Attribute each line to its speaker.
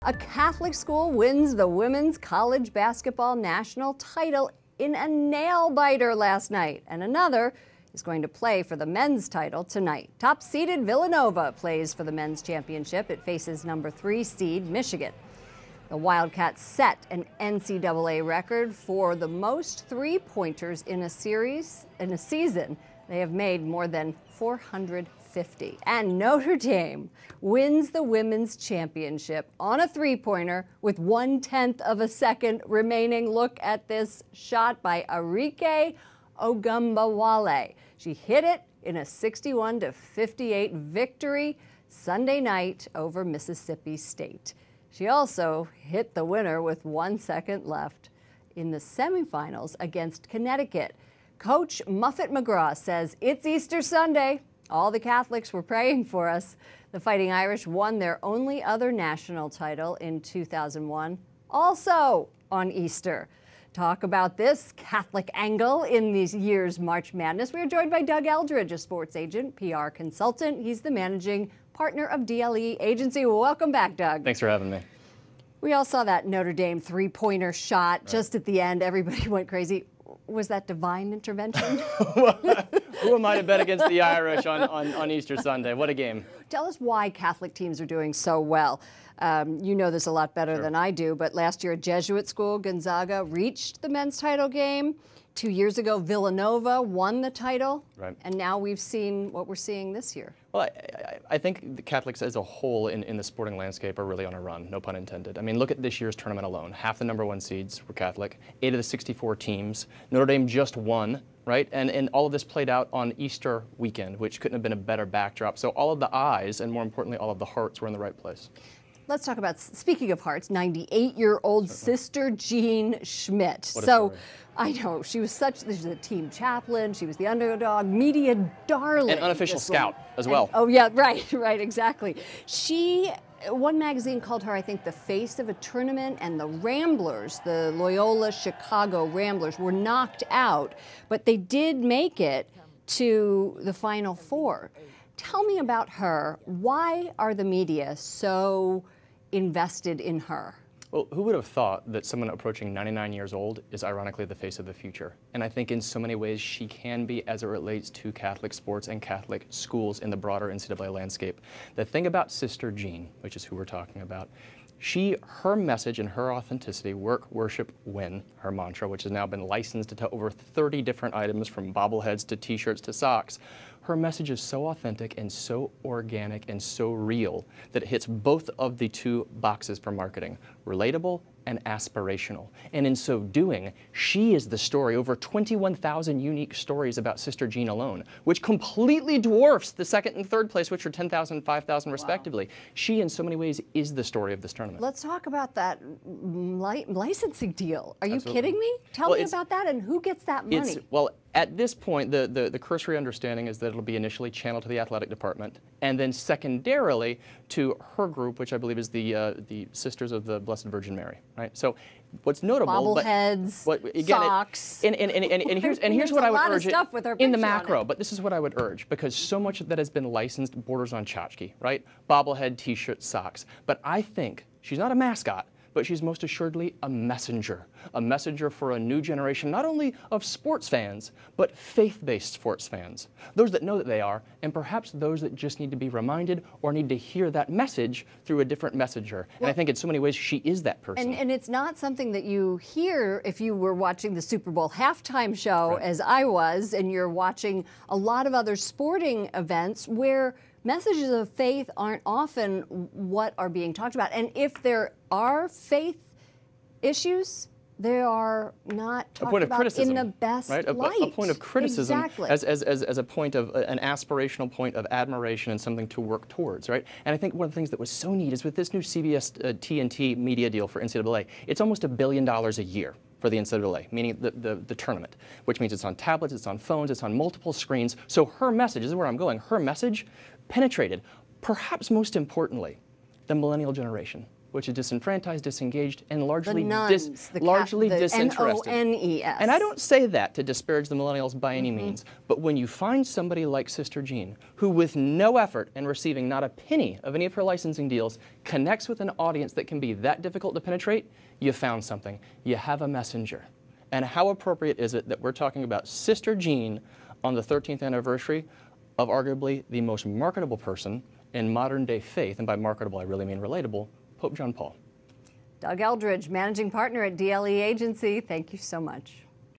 Speaker 1: A Catholic school wins the women's college basketball national title in a nail-biter last night, and another is going to play for the men's title tonight. Top-seeded Villanova plays for the men's championship. It faces number 3 seed Michigan. The Wildcats set an NCAA record for the most three-pointers in a season. They have made more than 450. And Notre Dame wins the women's championship on a three-pointer with 1/10 of a second remaining. Look at this shot by Arike Ogumbawale. She hit it in a 61-58 victory Sunday night over Mississippi State. She also hit the winner with 1 second left in the semifinals against Connecticut. Coach Muffet McGraw says it's Easter Sunday. All the Catholics were praying for us. The Fighting Irish won their only other national title in 2001, also on Easter. Talk about this Catholic angle in this year's March Madness. We are joined by Doug Eldridge, a sports agent, PR consultant. He's the managing partner of DLE Agency. Welcome back, Doug.
Speaker 2: Thanks for having me.
Speaker 1: We all saw that Notre Dame three-pointer shot just at the end. Everybody went crazy. Was that divine intervention?
Speaker 2: Who am I to bet against the Irish on Easter Sunday? What a game.
Speaker 1: Tell us why Catholic teams are doing so well. You know this a lot better than I do, but last year a Jesuit school, Gonzaga, reached the men's title game. 2 years ago, Villanova won the title.
Speaker 2: Right.
Speaker 1: And now we've seen what we're seeing this year.
Speaker 2: Well, I think the Catholics as a whole in the sporting landscape are really on a run, no pun intended. I mean, look at this year's tournament alone. Half the number 1 seeds were Catholic, 8 of the 64 teams. Notre Dame just won, right? And all of this played out on Easter weekend, which couldn't have been a better backdrop. So all of the eyes, and more importantly, all of the hearts were in the right place.
Speaker 1: Let's talk about, speaking of hearts, 98-year-old Sister Jean Schmidt.
Speaker 2: What a story.
Speaker 1: I know, she was a team chaplain, she was the underdog, media darling.
Speaker 2: An unofficial scout as well.
Speaker 1: Oh yeah, right, exactly. One magazine called her, I think, the face of a tournament, and the Ramblers, the Loyola-Chicago Ramblers, were knocked out, but they did make it to the Final Four. Tell me about her. Why are the media so invested in her?
Speaker 2: Well, who would have thought that someone approaching 99 years old is ironically the face of the future? And I think in so many ways she can be as it relates to Catholic sports and Catholic schools in the broader NCAA landscape. The thing about Sister Jean, which is who we're talking about, her message and her authenticity, work, worship, win, her mantra, which has now been licensed to over 30 different items from bobbleheads to t-shirts to socks. Her message is so authentic and so organic and so real that it hits both of the 2 boxes for marketing, relatable and aspirational. And in so doing, she is the story, over 21,000 unique stories about Sister Jean alone, which completely dwarfs the 2nd and 3rd place, which are 10,000, 5,000 respectively. She, in so many ways, is the story of this tournament.
Speaker 1: Let's talk about that licensing deal. Are you
Speaker 2: Absolutely.
Speaker 1: kidding me? Tell me about that, and who gets that money?
Speaker 2: Well, at this point, the cursory understanding is that it'll be initially channeled to the athletic department, and then secondarily to her group, which I believe is the Sisters of the Blessed Virgin Mary. Right. So, what's notable,
Speaker 1: bobbleheads, socks,
Speaker 2: and here's what I would urge
Speaker 1: in
Speaker 2: the macro. But this is what I would urge, because so much that has been licensed borders on tchotchke, right? Bobblehead, T-shirt, socks. But I think she's not a mascot, but she's most assuredly a messenger for a new generation, not only of sports fans, but faith-based sports fans. Those that know that they are, and perhaps those that just need to be reminded or need to hear that message through a different messenger. And I think in so many ways she is that person.
Speaker 1: And it's not something that you hear if you were watching the Super Bowl halftime show, as I was, and you're watching a lot of other sporting events where messages of faith aren't often what are being talked about. And if there are faith issues, they are not talked about in the best light.
Speaker 2: A point of criticism,
Speaker 1: exactly.
Speaker 2: as a point of an aspirational point of admiration and something to work towards, right? And I think one of the things that was so neat is with this new CBS TNT media deal for NCAA, it's almost $1 billion a year for the NCAA, meaning the tournament, which means it's on tablets, it's on phones, it's on multiple screens. So her message, this is where I'm going, her message penetrated, perhaps most importantly, the millennial generation. which is disenfranchised, disengaged, and largely
Speaker 1: the nuns,
Speaker 2: largely disinterested.
Speaker 1: N-O-N-E-S.
Speaker 2: And I don't say that to disparage the millennials by any means, but when you find somebody like Sister Jean, who with no effort and receiving not a penny of any of her licensing deals, connects with an audience that can be that difficult to penetrate, you found something. You have a messenger. And how appropriate is it that we're talking about Sister Jean on the 13th anniversary of arguably the most marketable person in modern day faith, and by marketable I really mean relatable, Pope John Paul.
Speaker 1: Doug Eldridge, managing partner at DLE Agency, thank you so much.